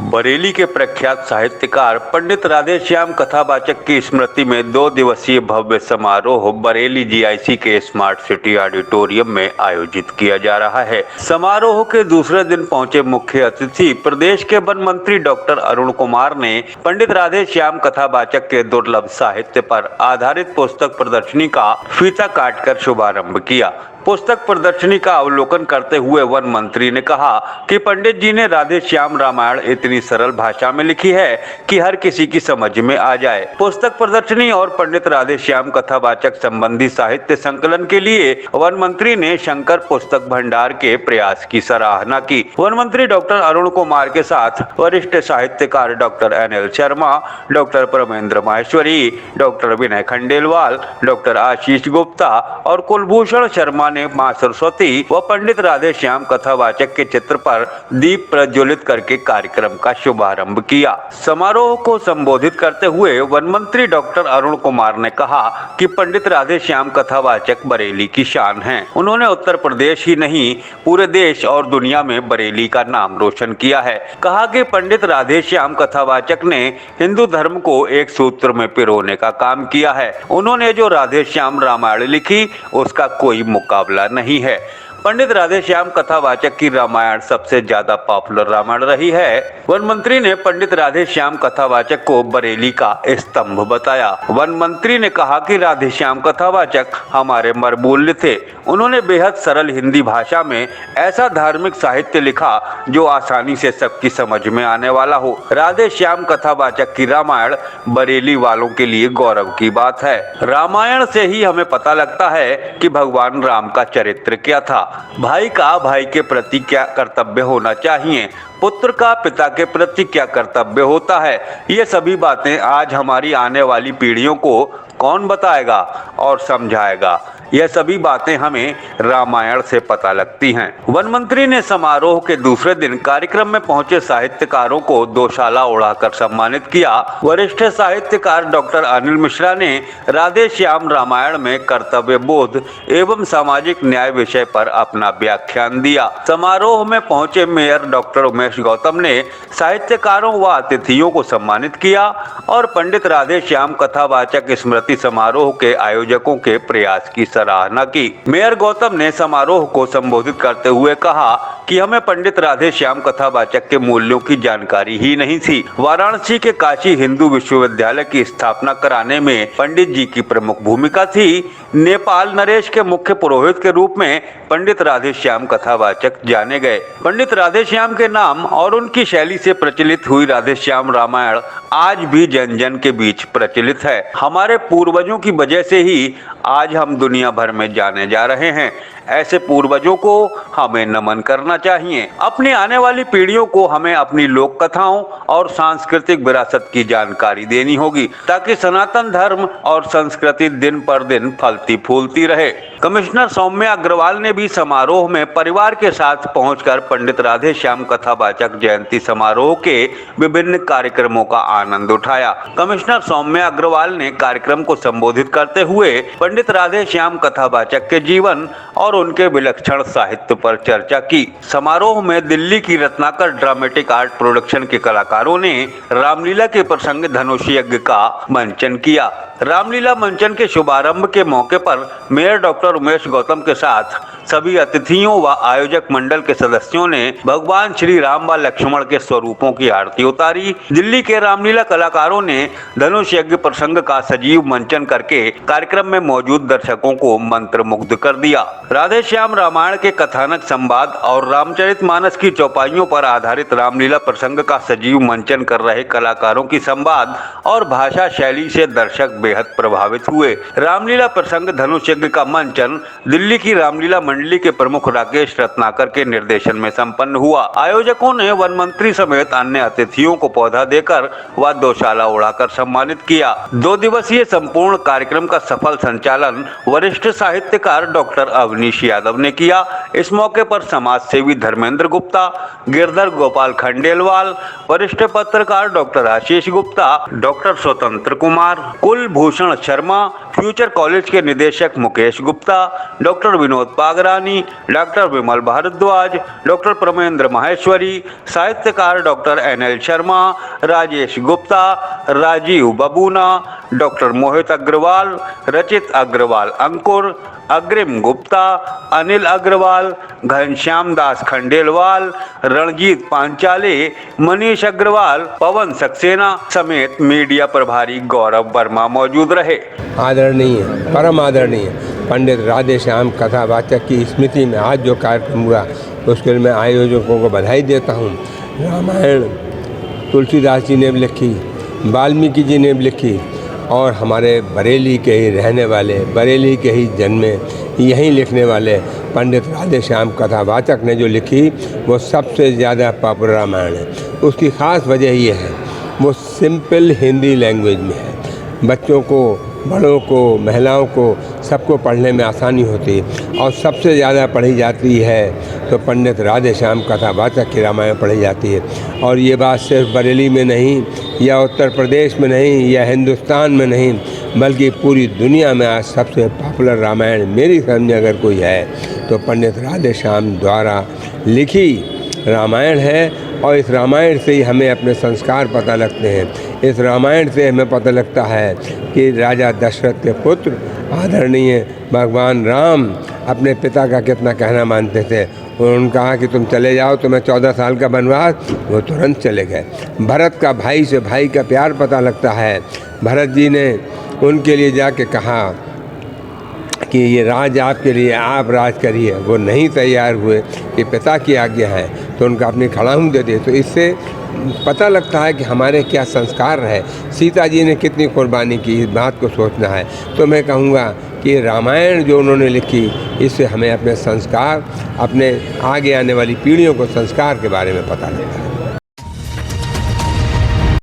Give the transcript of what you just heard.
बरेली के प्रख्यात साहित्यकार पंडित राधेश्याम कथावाचक की स्मृति में 2 दिवसीय भव्य समारोह बरेली जीआईसी के स्मार्ट सिटी ऑडिटोरियम में आयोजित किया जा रहा है। समारोह के दूसरे दिन पहुंचे मुख्य अतिथि प्रदेश के वन मंत्री डॉक्टर अरुण कुमार ने पंडित राधेश्याम कथावाचक के दुर्लभ साहित्य पर आधारित पुस्तक प्रदर्शनी का फीता काटकर शुभारंभ किया। पुस्तक प्रदर्शनी का अवलोकन करते हुए वन मंत्री ने कहा कि पंडित जी ने राधेश्याम रामायण इतनी सरल भाषा में लिखी है कि हर किसी की समझ में आ जाए। पुस्तक प्रदर्शनी और पंडित राधेश्याम कथावाचक संबंधी साहित्य संकलन के लिए वन मंत्री ने शंकर पुस्तक भंडार के प्रयास की सराहना की। वन मंत्री डॉक्टर अरुण कुमार के साथ वरिष्ठ साहित्यकार doctor NL Sharma, doctor Parmendra Maheshwari, doctor Vinay Khandelwal, doctor Ashish Gupta और कुलभूषण शर्मा ने मां सरस्वती व पंडित राधेश्याम कथावाचक के चित्र पर दीप प्रज्वलित करके कार्यक्रम का शुभारंभ किया। समारोह को संबोधित करते हुए वन मंत्री डॉक्टर अरुण कुमार ने कहा कि पंडित राधेश्याम कथावाचक बरेली की शान हैं। उन्होंने उत्तर प्रदेश ही नहीं पूरे देश और दुनिया में बरेली का नाम रोशन किया है। कहा कि पंडित राधेश्याम कथावाचक ने हिंदू धर्म को एक सूत्र में पिरोने का काम किया है। उन्होंने जो राधेश्याम रामायण लिखी उसका कोई मुकाबला नहीं है। पंडित राधेश्याम कथावाचक की रामायण सबसे ज्यादा पॉपुलर रामायण रही है। वन मंत्री ने पंडित राधेश्याम कथावाचक को बरेली का स्तंभ बताया। वन मंत्री ने कहा कि राधेश्याम कथावाचक हमारे मरबूल्य थे। उन्होंने बेहद सरल हिंदी भाषा में ऐसा धार्मिक साहित्य लिखा जो आसानी से सबकी समझ में आने वाला हो। राधेश्याम कथावाचक की रामायण बरेली वालों के लिए गौरव की बात है। रामायण से ही हमें पता लगता है कि भगवान राम का चरित्र क्या था, भाई का भाई के प्रति क्या कर्तव्य होना चाहिए, पुत्र का पिता के प्रति क्या कर्तव्य होता है। ये सभी बातें आज हमारी आने वाली पीढ़ियों को कौन बताएगा और समझाएगा। यह सभी बातें हमें रामायण से पता लगती हैं। वन मंत्री ने समारोह के दूसरे दिन कार्यक्रम में पहुंचे साहित्यकारों को दोशाला उड़ाकर सम्मानित किया। वरिष्ठ साहित्यकार डॉक्टर अनिल मिश्रा ने राधेश्याम रामायण में कर्तव्य बोध एवं सामाजिक न्याय विषय पर अपना व्याख्यान दिया। समारोह में पहुंचे मेयर डॉक्टर उमेश गौतम ने साहित्यकारों व अतिथियों को सम्मानित किया और पंडित राधेश्याम कथावाचक स्मृति समारोह के आयोजकों के प्रयास की सराहना की। मेयर गौतम ने समारोह को संबोधित करते हुए कहा कि हमें पंडित राधेश्याम कथावाचक के मूल्यों की जानकारी ही नहीं थी। वाराणसी के काशी हिंदू विश्वविद्यालय की स्थापना कराने में पंडित जी की प्रमुख भूमिका थी। नेपाल नरेश के मुख्य पुरोहित के रूप में पंडित राधेश्याम कथावाचक जाने गए। पंडित राधेश्याम के नाम और उनकी शैली से प्रचलित हुई राधेश्याम रामायण आज भी जन जन के बीच प्रचलित है। हमारे पूर्वजों की वजह से ही आज हम दुनिया भर में जाने जा रहे हैं। ऐसे पूर्वजों को हमें नमन करना चाहिए। अपनी आने वाली पीढ़ियों को हमें अपनी लोक कथाओं और सांस्कृतिक विरासत की जानकारी देनी होगी ताकि सनातन धर्म और संस्कृति दिन पर दिन फलती फूलती रहे। कमिश्नर सौम्या अग्रवाल ने भी समारोह में परिवार के साथ पहुंचकर पंडित राधेश्याम कथावाचक जयंती समारोह के विभिन्न कार्यक्रमों का आनंद उठाया। कमिश्नर सौम्या अग्रवाल ने कार्यक्रम को संबोधित करते हुए पंडित राधेश्याम कथावाचक के जीवन और उनके विलक्षण साहित्य पर चर्चा की। समारोह में दिल्ली की रत्नाकर ड्रामेटिक आर्ट प्रोडक्शन के कलाकारों ने रामलीला के प्रसंग धनुष यज्ञ का मंचन किया। रामलीला मंचन के शुभारंभ के मौके पर मेयर डॉक्टर उमेश गौतम के साथ सभी अतिथियों व आयोजक मंडल के सदस्यों ने भगवान श्री राम व लक्ष्मण के स्वरूपों की आरती उतारी। दिल्ली के रामलीला कलाकारों ने धनुष यज्ञ प्रसंग का सजीव मंचन करके कार्यक्रम में मौजूद दर्शकों को मंत्रमुग्ध कर दिया। राधेश्याम रामायण के कथानक, संवाद और रामचरितमानस की चौपाइयों पर आधारित रामलीला प्रसंग का सजीव मंचन कर रहे कलाकारों की संवाद और भाषा शैली से दर्शक बेहद प्रभावित हुए। रामलीला प्रसंग धनुष यज्ञ का मंचन दिल्ली की रामलीला मंडली के प्रमुख राकेश रत्नाकर के निर्देशन में संपन्न हुआ। आयोजकों ने वन मंत्री समेत अन्य अतिथियों को पौधा देकर व दोशाला उड़ाकर सम्मानित किया। 2 दिवसीय संपूर्ण कार्यक्रम का सफल संचालन वरिष्ठ साहित्यकार डॉक्टर अवनीश यादव ने किया। इस मौके पर समाज सेवी धर्मेंद्र गुप्ता, गिरधर गोपाल खंडेलवाल, वरिष्ठ पत्रकार doctor Ashish Gupta, doctor Swatantra Kumar, Kulbhushan Sharma, future college के निदेशक Mukesh Gupta, Gupta, doctor Vinod Pagrani, doctor Vimal Bhardwaj, doctor Pramendra Maheshwari, साहित्यकार doctor NL Sharma, Rajesh Gupta, Rajeev Babuna, doctor Mohit Agarwal, Rachit Agarwal अंकुर, अग्रिम गुप्ता, अनिल अग्रवाल, घनश्याम दास खंडेलवाल, रणजीत पांचाले, मनीष अग्रवाल, पवन सक्सेना समेत मीडिया प्रभारी गौरव वर्मा मौजूद रहे। आदरणीय, परम आदरणीय पंडित राधेश्याम कथावाचक की स्मृति में आज जो कार्यक्रम हुआ उसके लिए मैं आयोजकों को बधाई देता हूँ। रामायण तुलसीदास जी ने भी लिखी, वाल्मीकि जी ने भी लिखी और हमारे बरेली के ही रहने वाले, बरेली के ही जन्मे, यहीं लिखने वाले पंडित राधेश्याम कथावाचक ने जो लिखी वो सबसे ज़्यादा पॉपुलर रामायण है। उसकी ख़ास वजह ये है वो सिंपल हिंदी लैंग्वेज में है। बच्चों को, बड़ों को, महिलाओं को सबको पढ़ने में आसानी होती है और सबसे ज़्यादा पढ़ी जाती है तो पंडित राधेश्याम कथावाचक की रामायण पढ़ी जाती है। और ये बात सिर्फ बरेली में नहीं या उत्तर प्रदेश में नहीं या हिंदुस्तान में नहीं बल्कि पूरी दुनिया में आज सबसे पॉपुलर रामायण मेरी समझ में अगर कोई है तो पंडित राधेश्याम द्वारा लिखी रामायण है। और इस रामायण से ही हमें अपने संस्कार पता लगते हैं। इस रामायण से हमें पता लगता है कि राजा दशरथ के पुत्र आदरणीय भगवान राम अपने पिता का कितना कहना मानते थे। उन्होंने कहा कि तुम चले जाओ, तुम्हें 14 साल का वनवास, वो तुरंत चले गए। भरत का भाई से भाई का प्यार पता लगता है। भरत जी ने उनके लिए जाके कहा कि ये राज आपके लिए, आप राज करिए। वो नहीं तैयार हुए कि पिता की आज्ञा है तो उनका अपनी खड़ाऊँ दे दिए। तो इससे पता लगता है कि हमारे क्या संस्कार है। सीता जी ने कितनी कुर्बानी की, इस बात को सोचना है। तो मैं कहूँगा कि रामायण जो उन्होंने लिखी इससे हमें अपने संस्कार, अपने आगे आने वाली पीढ़ियों को संस्कार के बारे में पता लगता है।